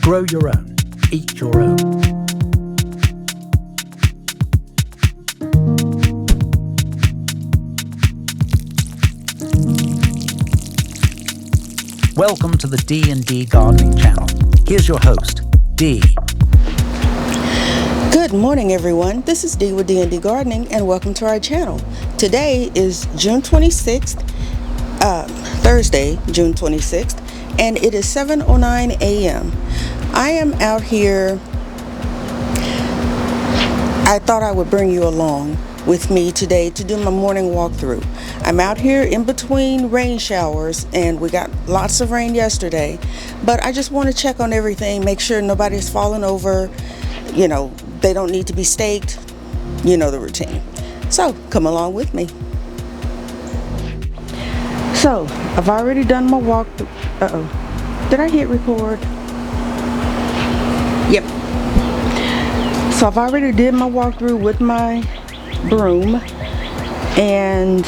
Grow your own. Eat your own. Welcome to the D&D Gardening channel. Here's your host, Dee. Good morning, everyone. This is Dee with D&D Gardening, and welcome to our channel. Today is June 26th, Thursday, June 26th, and it is 7:09 a.m. I am out here. I thought I would bring you along with me today to do my morning walkthrough. I'm out here in between rain showers, and we got lots of rain yesterday, but I just want to check on everything, make sure nobody's fallen over, they don't need to be staked, the routine. So come along with me. So I've already done my walkthrough. Did I hit record? Yep. So I've already did my walkthrough with my broom, and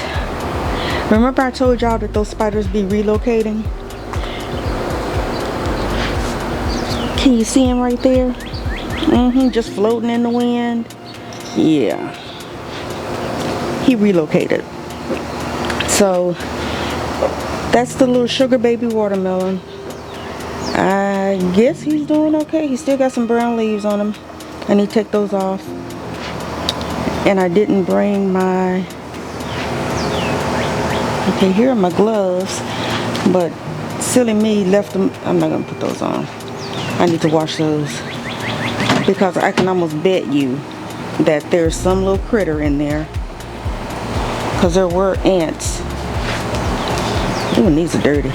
remember I told y'all that those spiders be relocating? Can you see him right there? Just floating in the wind. Yeah, he relocated. So that's the little sugar baby watermelon. I guess he's doing okay. He still got some brown leaves on him. I need to take those off. And I didn't bring my... Okay, here are my gloves, but silly me left them. I'm not gonna put those on. I need to wash those, because I can almost bet you that there's some little critter in there, because there were ants. Ooh, and these are dirty.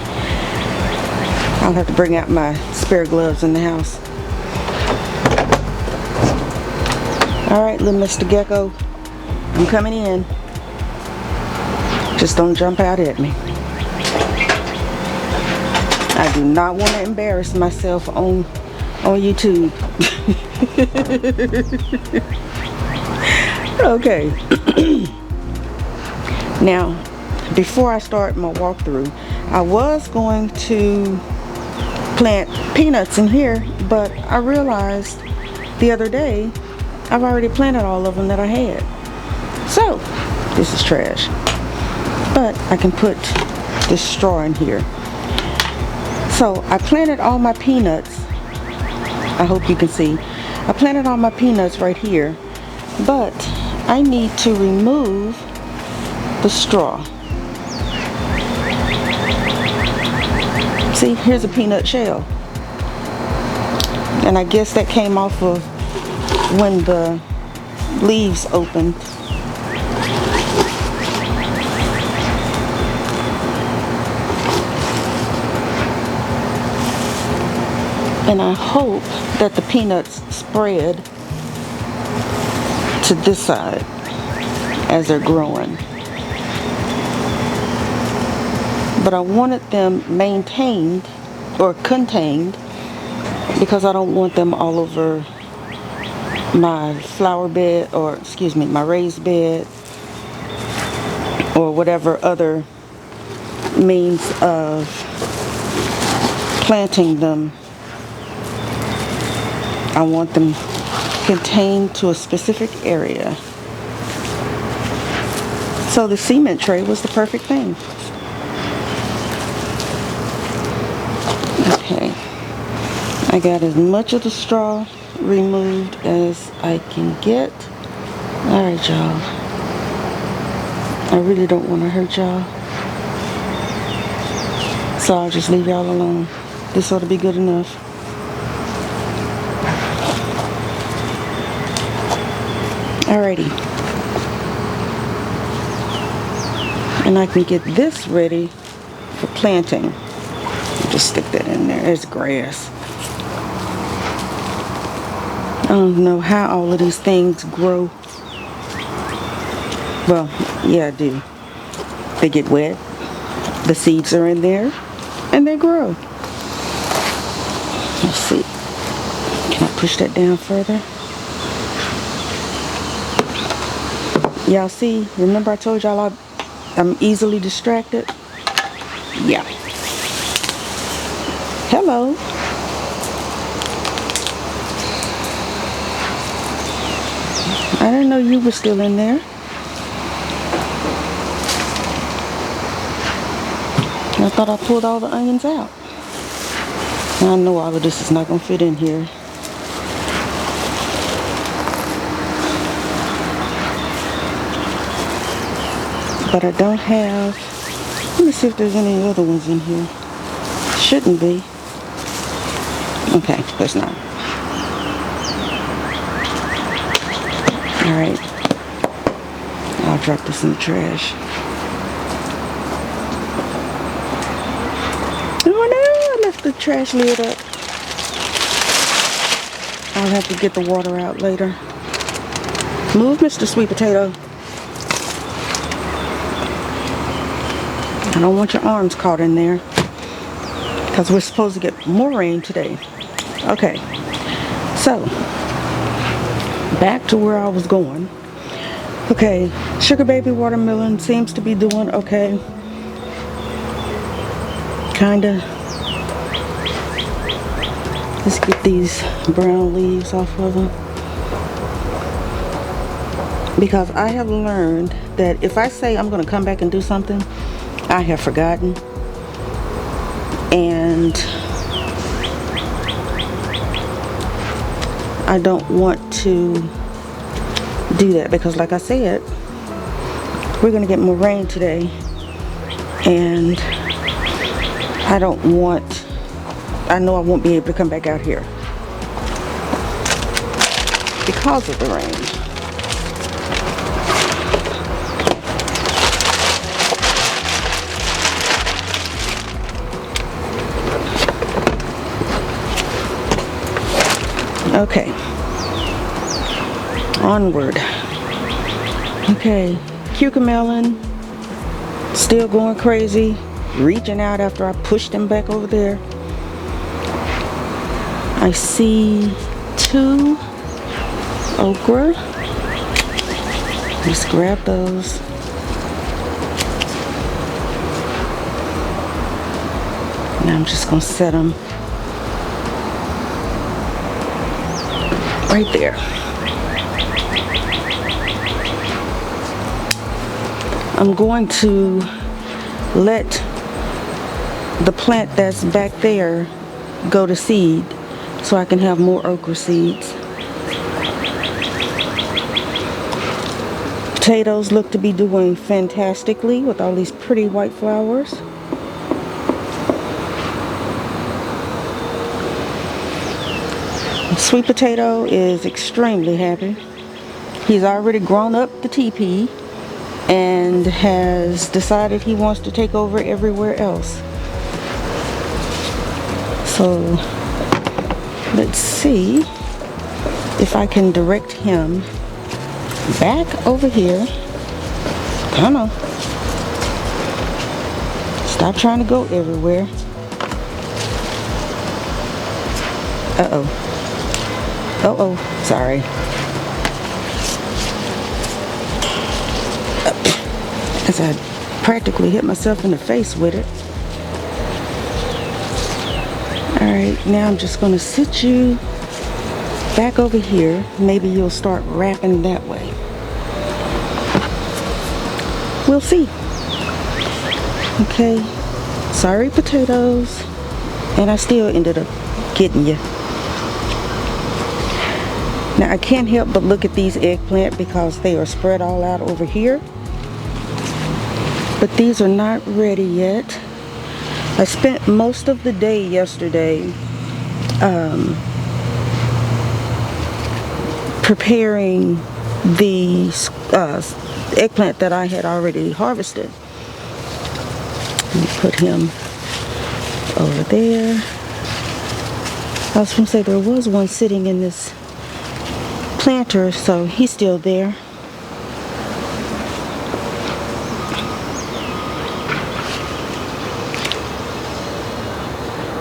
I'll have to bring out my spare gloves in the house. Alright, little Mr. Gecko, I'm coming in. Just don't jump out at me. I do not want to embarrass myself on YouTube. Okay. Now, before I start my walkthrough, I was going to plant peanuts in here, but I realized the other day I've already planted all of them that I had. So, this is trash. But I can put this straw in here. So, I planted all my peanuts. I hope you can see. I planted all my peanuts right here, but I need to remove the straw. See, here's a peanut shell. And I guess that came off of when the leaves opened. And I hope that the peanuts spread to this side as they're growing. But I wanted them maintained or contained, because I don't want them all over my flower bed, or excuse me, my raised bed, or whatever other means of planting them. I want them contained to a specific area. So the cement tray was the perfect thing. Okay, I got as much of the straw removed as I can get. Alright, y'all. I really don't want to hurt y'all, so I'll just leave y'all alone. This ought to be good enough. Alrighty. And I can get this ready for planting. Just stick that in there. There's grass. I don't know how all of these things grow. Well, yeah, I do. They get wet. The seeds are in there, and they grow. Let's see. Can I push that down further? Y'all see? Remember I told y'all I'm easily distracted? Yeah. Hello. I didn't know you were still in there. I thought I pulled all the onions out. I know all of this is not going to fit in here. But I don't have... Let me see if there's any other ones in here. Shouldn't be. Okay, there's not. Alright. I'll drop this in the trash. Oh no, I left the trash lid up. I'll have to get the water out later. Move, Mr. Sweet Potato. I don't want your arms caught in there, because we're supposed to get more rain today. Okay, so back to where I was going. Okay, sugar baby watermelon seems to be doing okay. Kinda. Let's get these brown leaves off of them. Because I have learned that if I say I'm going to come back and do something, I have forgotten. And I don't want to do that, because like I said, we're going to get more rain today, and I don't want, I know I won't be able to come back out here because of the rain. Okay, onward. Okay, cucamelon, still going crazy, reaching out after I pushed him back over there. I see 2 okra. Let's grab those. Now I'm just gonna set them right there. I'm going to let the plant that's back there go to seed so I can have more okra seeds. Potatoes look to be doing fantastically with all these pretty white flowers. Sweet potato is extremely happy. He's already grown up the teepee and has decided he wants to take over everywhere else. So let's see if I can direct him back over here. Come on. Stop trying to go everywhere. Uh-oh. Uh-oh, sorry. As I practically hit myself in the face with it. Alright, now I'm just going to sit you back over here. Maybe you'll start wrapping that way. We'll see. Okay, sorry potatoes. And I still ended up getting you. Now I can't help but look at these eggplant because they are spread all out over here. But these are not ready yet. I spent most of the day yesterday preparing the eggplant that I had already harvested. Let me put him over there. I was going to say there was one sitting in this planter, so he's still there.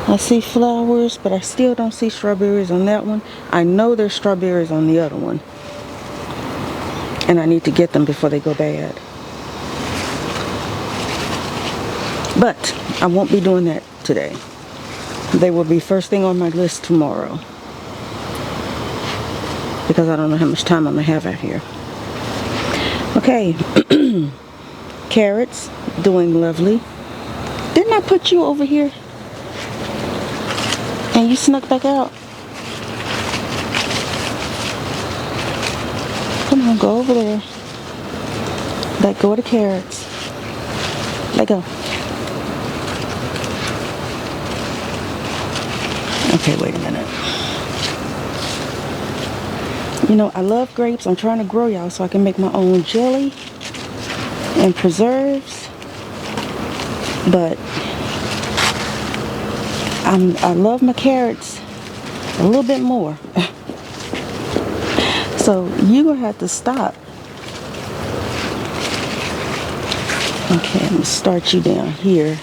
I see flowers, but I still don't see strawberries on that one. I know there's strawberries on the other one, and I need to get them before they go bad. But I won't be doing that today. They will be first thing on my list tomorrow, because I don't know how much time I'm going to have out here. Okay. Carrots, doing lovely. Didn't I put you over here? And you snuck back out? Come on, go over there. Let go of the carrots. Let go. Okay, wait a minute. You know, I love grapes. I'm trying to grow y'all so I can make my own jelly and preserves. But I love my carrots a little bit more. So you're going to have to stop. Okay, I'm going to start you down here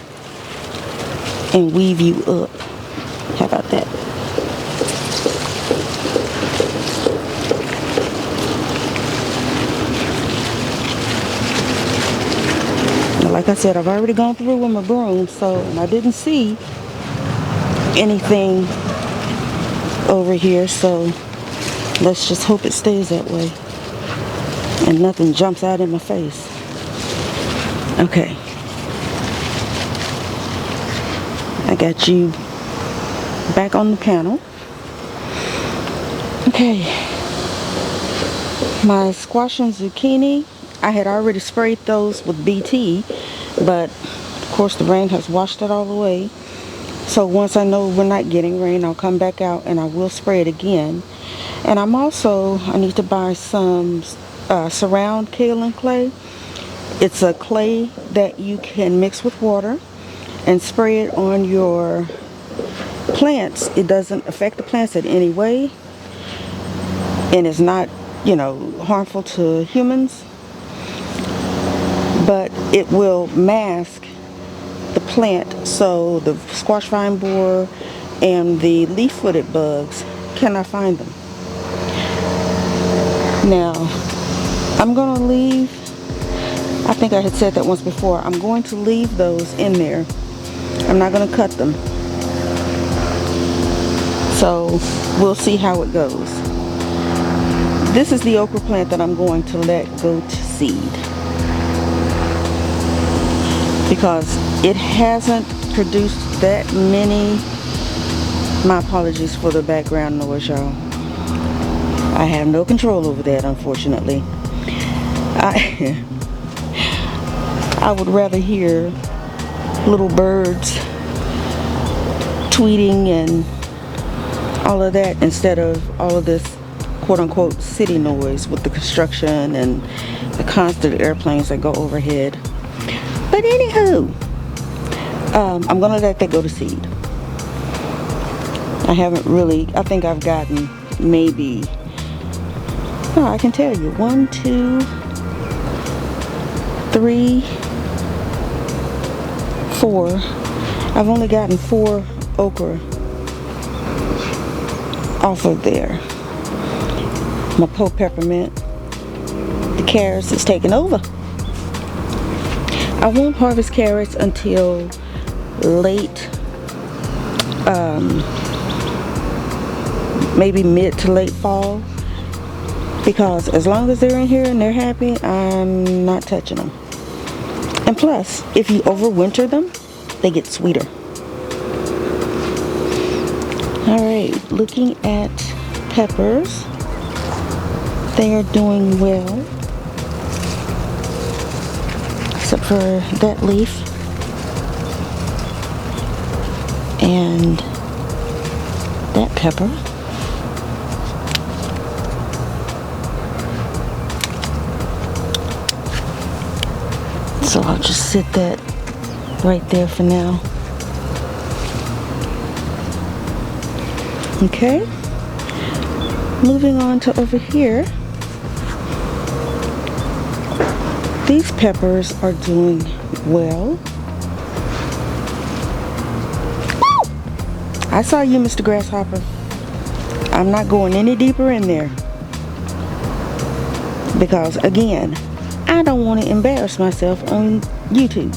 and weave you up. How about that? Now, like I said, I've already gone through with my broom, so I didn't see anything over here, so let's just hope it stays that way and nothing jumps out in my face. Okay, I got you back on the panel. Okay, my squash and zucchini, I had already sprayed those with BT, but of course the rain has washed it all away. So once I know we're not getting rain, I'll come back out and I will spray it again. And I need to buy some surround kaolin clay. It's a clay that you can mix with water and spray it on your plants. It doesn't affect the plants in any way, and it's not, you know, harmful to humans, but it will mask the plant so the squash vine borer and the leaf-footed bugs cannot find them. Now, I'm going to leave, I think I had said that once before, I'm going to leave those in there. I'm not going to cut them. So we'll see how it goes. This is the okra plant that I'm going to let go to seed, because it hasn't produced that many. My apologies for the background noise, y'all. I have no control over that, unfortunately. I would rather hear little birds tweeting and all of that instead of all of this quote-unquote city noise with the construction and the constant airplanes that go overhead. But anywho, I'm gonna let that go to seed. I haven't really, I think I've gotten maybe, oh, I can tell you, 1, 2, 3, 4. I've only gotten 4 okra off of there. My poke peppermint, the carrots is taking over. I won't harvest carrots until late, maybe mid to late fall, because as long as they're in here and they're happy, I'm not touching them. And plus, if you overwinter them, they get sweeter. Alright, looking at peppers, they are doing well, except for that leaf and that pepper. So I'll just sit that right there for now. Okay, moving on to over here. These peppers are doing well. I saw you, Mr. Grasshopper. I'm not going any deeper in there, because again, I don't want to embarrass myself on YouTube.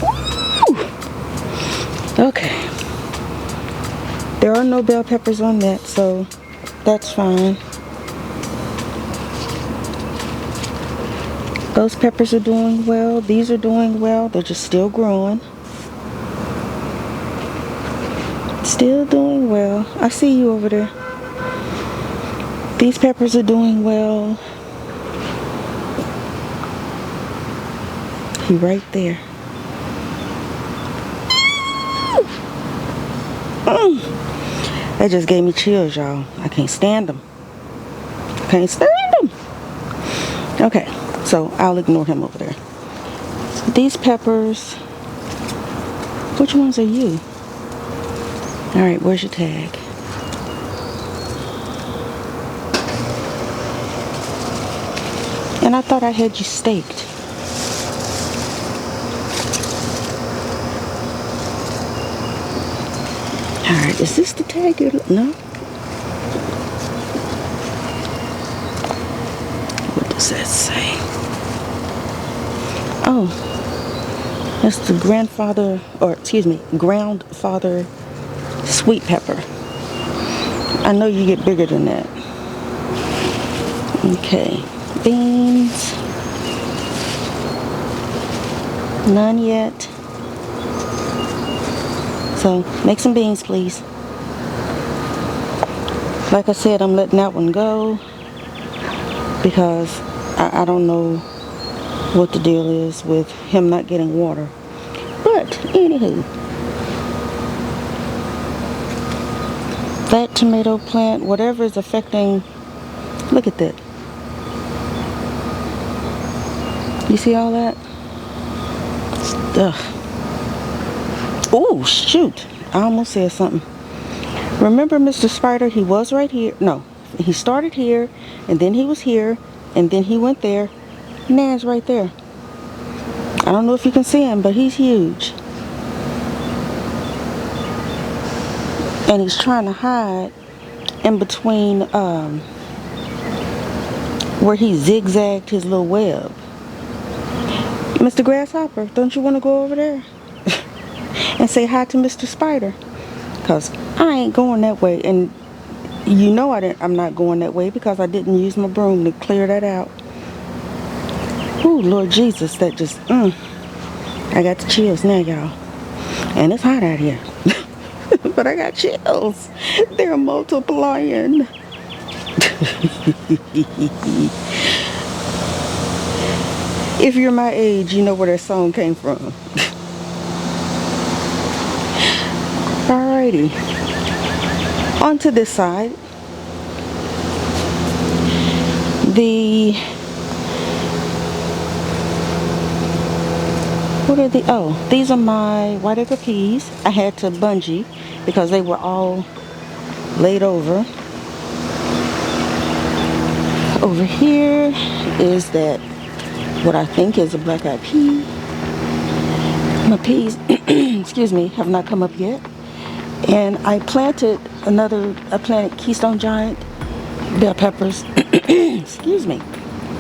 Woo! Okay. There are no bell peppers on that, so that's fine. Those peppers are doing well. These are doing well. They're just still growing. Still doing well. I see you over there. These peppers are doing well. He right there. That just gave me chills, y'all. I can't stand them. I can't stand them. Okay, so I'll ignore him over there. These peppers, which ones are you? All right, where's your tag? And I thought I had you staked. All right, is this the tag you're no? What does that say? Oh, that's the grandfather, or excuse me, groundfather sweet pepper. I know you get bigger than that. Okay, beans. None yet. So make some beans, please. Like I said, I'm letting that one go because I don't know what the deal is with him not getting water. But anywho, that tomato plant, whatever is affecting, look at that. You see all that? Ugh. Oh, shoot. I almost said something. Remember Mr. Spider? He was right here. No, he started here, and then he was here, and then he went there. Nan's right there. I don't know if you can see him, but he's huge. And he's trying to hide in between where he zigzagged his little web. Mr. Grasshopper, don't you want to go over there and say hi to Mr. Spider? Because I ain't going that way. And you know I'm not going that way because I didn't use my broom to clear that out. Ooh, Lord Jesus, that just, I got the chills now, y'all. And it's hot out here. But I got chills. They're multiplying. If you're my age, you know where that song came from. Alrighty. On to this side. These are my white acre peas. I had to bungee because they were all laid over. Over here is that what I think is a black-eyed pea. My peas, excuse me, have not come up yet. And I planted Keystone Giant bell peppers, excuse me,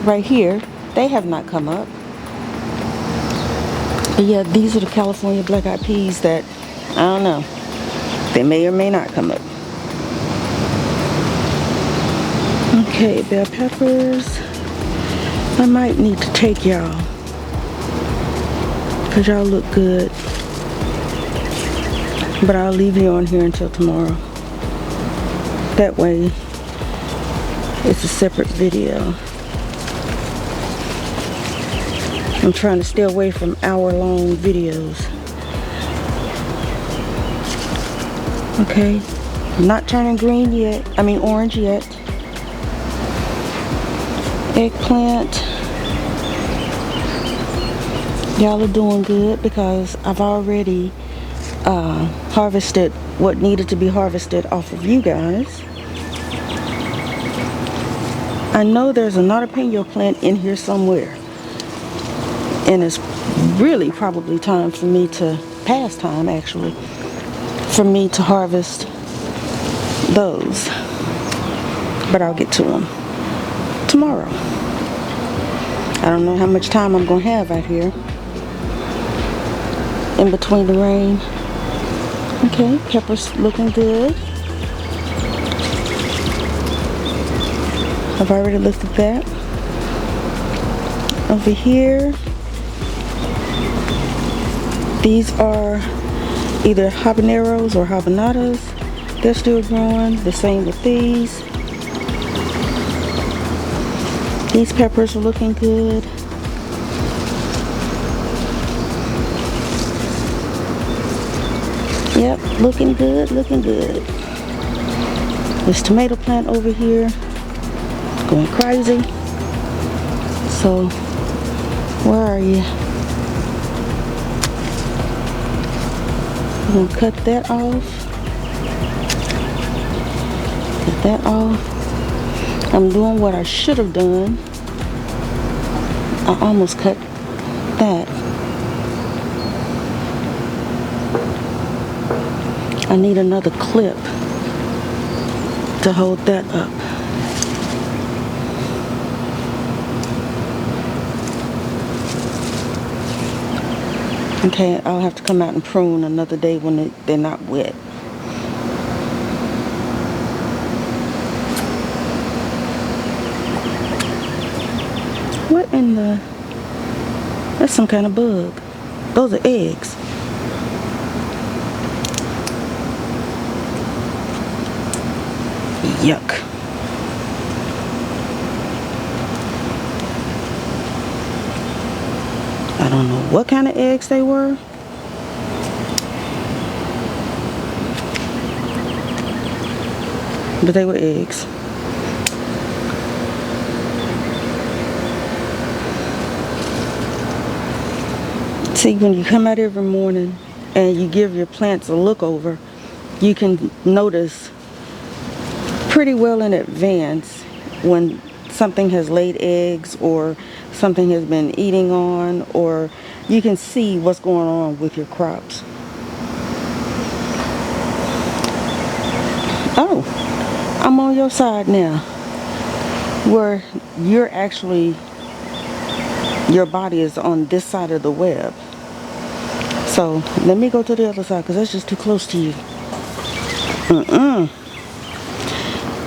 right here. They have not come up. But yeah, these are the California black-eyed peas that, I don't know, they may or may not come up. Okay, bell peppers. I might need to take y'all because y'all look good. But I'll leave you on here until tomorrow. That way, it's a separate video. I'm trying to stay away from hour-long videos. Okay, not turning green yet. I mean orange yet. Eggplant. Y'all are doing good because I've already harvested what needed to be harvested off of you guys. I know there's a jalapeno plant in here somewhere. And it's really probably time for me to, past time actually, for me to harvest those. But I'll get to them tomorrow. I don't know how much time I'm going to have out here in between the rain. Okay, pepper's looking good. I've already looked at that. Over here, these are either habaneros or habanadas. They're still growing. The same with these. These peppers are looking good. Yep, looking good, looking good. This tomato plant over here, going crazy. So, where are you? I'm gonna cut that off. Cut that off. I'm doing what I should have done. I almost cut that. I need another clip to hold that up. Okay, I'll have to come out and prune another day when they're not wet. What in the... That's some kind of bug. Those are eggs. Yuck. I don't know what kind of eggs they were. But they were eggs. See, when you come out every morning and you give your plants a look over, you can notice pretty well in advance when something has laid eggs or something has been eating on, or you can see what's going on with your crops. Oh, I'm on your side now, where you're actually, your body is on this side of the web. So let me go to the other side because that's just too close to you.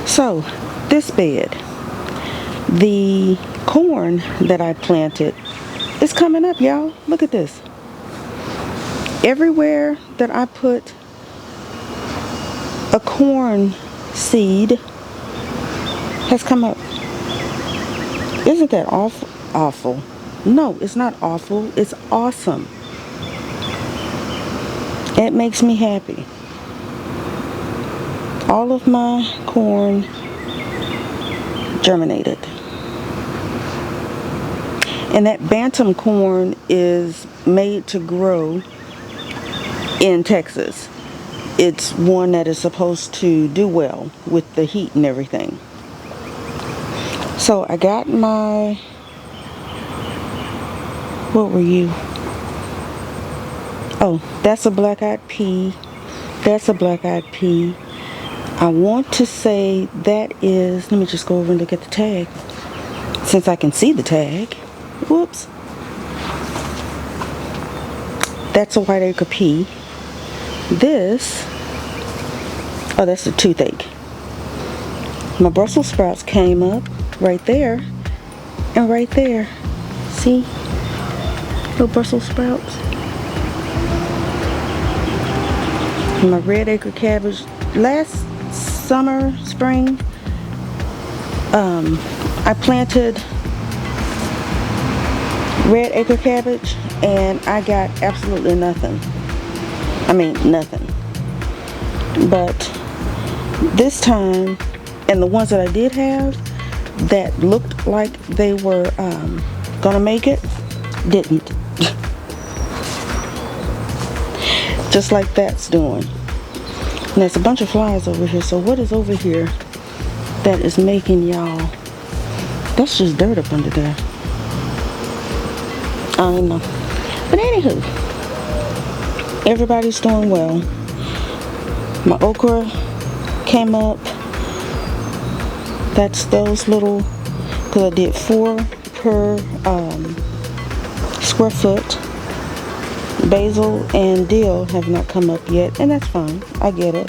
So this bed, the corn that I planted is coming up, y'all. Look at this. Everywhere that I put a corn seed has come up. Isn't that awful? No, it's not awful. It's awesome. It makes me happy. All of my corn germinated. And that bantam corn is made to grow in Texas. It's one that is supposed to do well with the heat and everything. So I got my, what were you? Oh, that's a black-eyed pea. That's a black-eyed pea. I want to say that is, let me just go over and look at the tag, since I can see the tag. Whoops. That's a white acre pea. This, oh, that's a toothache. My Brussels sprouts came up right there and right there. See? Little Brussels sprouts. My red acre cabbage. Last spring, I planted red acre cabbage and I got absolutely nothing. I mean, nothing. But this time, and the ones that I did have that looked like they were gonna make it, didn't. Just like that's doing. And there's a bunch of flies over here. So what is over here that is making y'all? That's just dirt up under there. I don't know. But anywho, everybody's doing well. My okra came up. That's those little, because I did 4 per square foot. Basil and dill have not come up yet, and that's fine. I get it.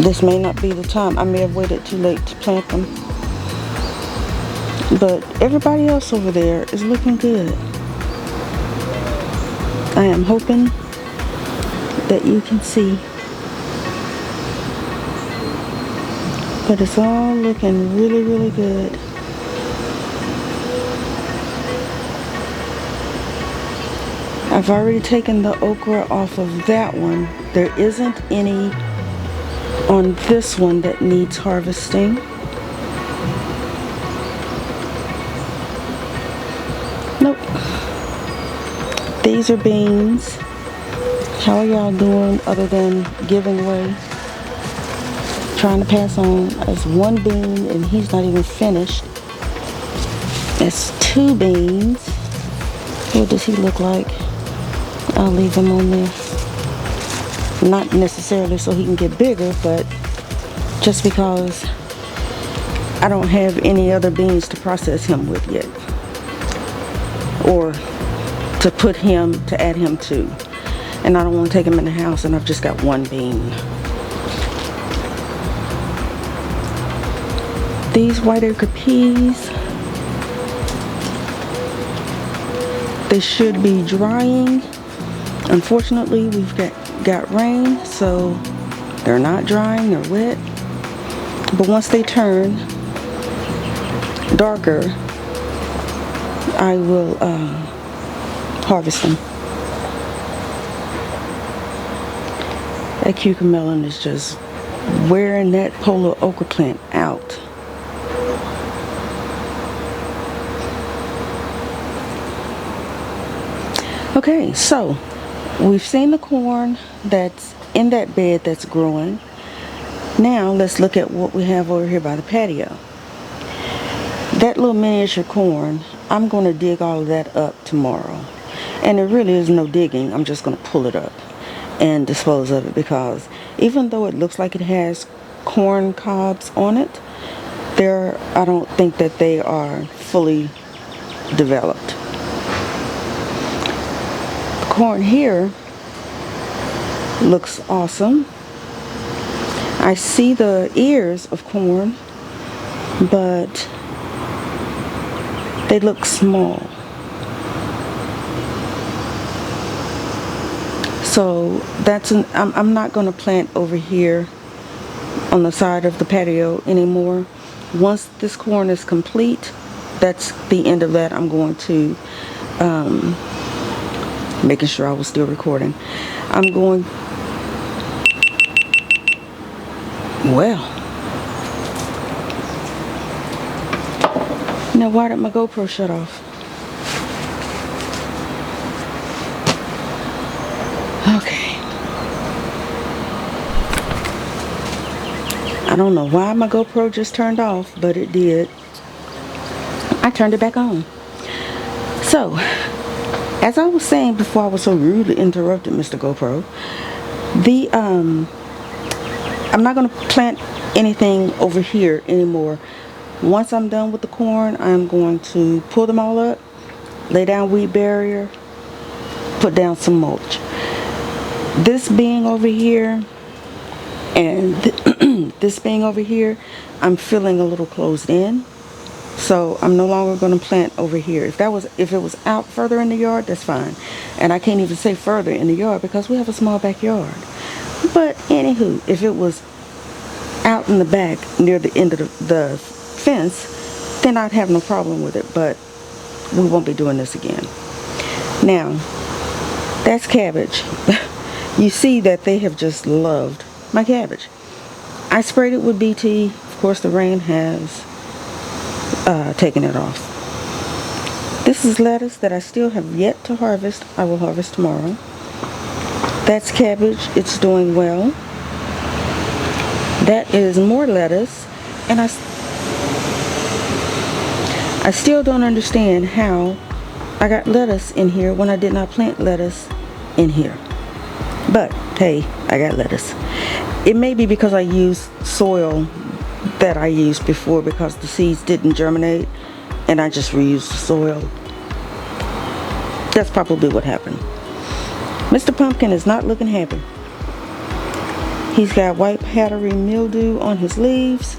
This may not be the time. I may have waited too late to plant them. But everybody else over there is looking good. I am hoping that you can see. But it's all looking really, really good. I've already taken the okra off of that one. There isn't any on this one that needs harvesting. Nope. These are beans. How are y'all doing other than giving away? Trying to pass on as one bean and he's not even finished. That's 2 beans. What does he look like? I'll leave him on there. Not necessarily so he can get bigger, but just because I don't have any other beans to process him with yet. Or to add him to. And I don't want to take him in the house and I've just got 1 bean. These white acre peas, they should be drying. Unfortunately, we've got rain, so they're not drying, they're wet. But once they turn darker, I will harvest them. That cucumber melon is just wearing that polar okra plant out. Okay, so we've seen the corn that's in that bed that's growing. Now let's look at what we have over here by the patio. That little miniature corn, I'm going to dig all of that up tomorrow. And there really is no digging. I'm just going to pull it up and dispose of it, because even though it looks like it has corn cobs on it, I don't think that they are fully developed. The corn here looks awesome. I see the ears of corn, but they look small. So I'm not going to plant over here on the side of the patio anymore. Once this corn is complete, that's the end of that. I'm going to, making sure I was still recording. I'm going, well, now why did my GoPro shut off? Okay. I don't know why my GoPro just turned off, but it did. I turned it back on. So, as I was saying before I was so rudely interrupted, Mr. GoPro, I'm not going to plant anything over here anymore. Once I'm done with the corn, I'm going to pull them all up, lay down weed barrier, put down some mulch. This being over here and this being over here, I'm feeling a little closed in. So I'm no longer going to plant over here. If it was out further in the yard, that's fine. And I can't even say further in the yard because we have a small backyard. But anywho, if it was out in the back near the end of the fence, then I'd have no problem with it. But we won't be doing this again. Now, that's cabbage. You see that they have just loved my cabbage. I sprayed it with BT. Of course, the rain has taken it off. This is lettuce that I still have yet to harvest. I will harvest tomorrow. That's cabbage. It's doing well. That is more lettuce. And I still don't understand how I got lettuce in here when I did not plant lettuce in here. But hey, I got lettuce. It may be because I used soil that I used before because the seeds didn't germinate and I just reused the soil. That's probably what happened. Mr. Pumpkin is not looking happy. He's got white powdery mildew on his leaves.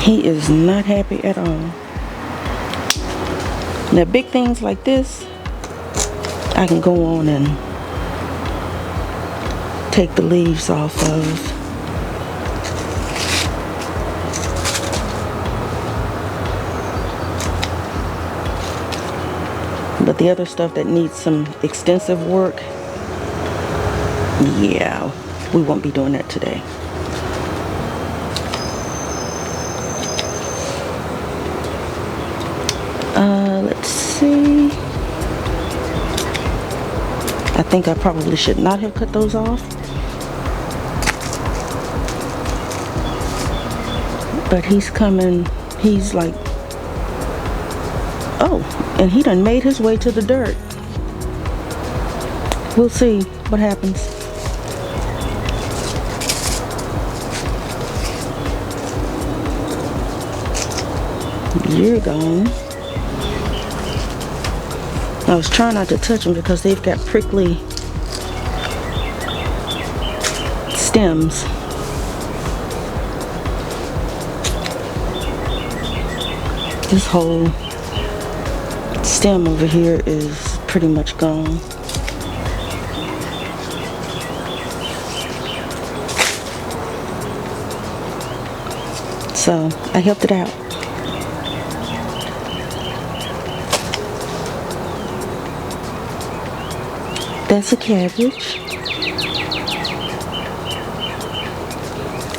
He is not happy at all. Now, big things like this, I can go on and take the leaves off of. But the other stuff that needs some extensive work, yeah, we won't be doing that today. Let's see. I think I probably should not have cut those off. But he's coming, he's like, oh, and he done made his way to the dirt. We'll see what happens. You're gone. I was trying not to touch them because they've got prickly stems. This whole stem over here is pretty much gone. So I helped it out. That's a cabbage.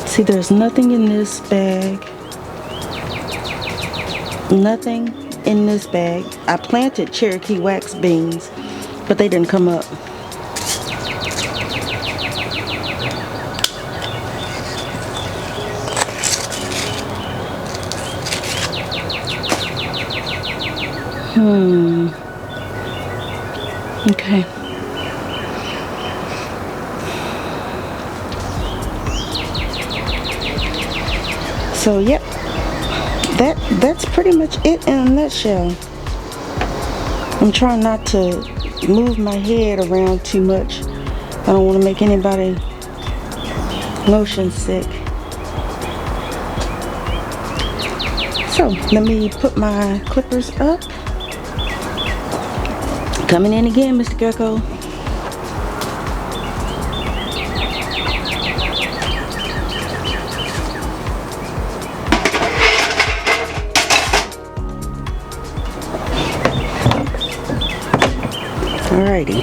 See, there's nothing in this bag. Nothing in this bag. I planted Cherokee wax beans, but they didn't come up. Okay. So, yep. That's pretty much it in a nutshell. I'm trying not to move my head around too much. I don't want to make anybody motion sick. So let me put my clippers up. Coming in again, Mr. Gecko. Alrighty.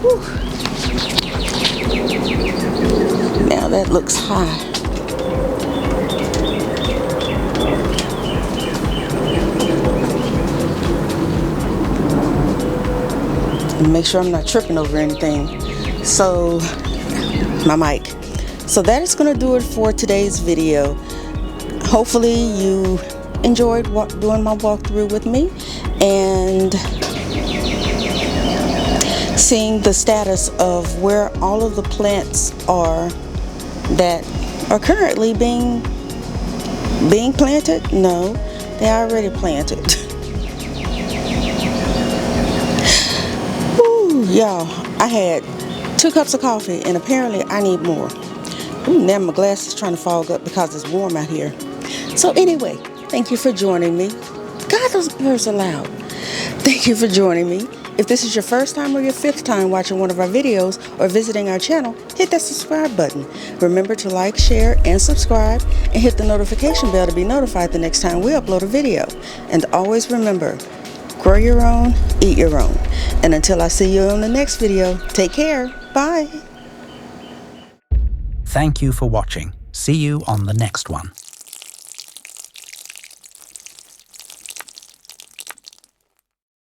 Whew. Now that looks high. Make sure I'm not tripping over anything. So my mic. So that is going to do it for today's video. Hopefully you enjoyed doing my walkthrough with me and seeing the status of where all of the plants are that are currently being planted. No, they are already planted. Woo, y'all, I had 2 cups of coffee, and apparently I need more. Ooh, now my glass is trying to fog up because it's warm out here. So anyway, thank you for joining me. God, those birds are loud. Thank you for joining me. If this is your first time or your 5th time watching one of our videos or visiting our channel, hit that subscribe button. Remember to like, share, and subscribe, and hit the notification bell to be notified the next time we upload a video. And always remember, grow your own, eat your own. And until I see you on the next video, take care. Bye. Thank you for watching. See you on the next one.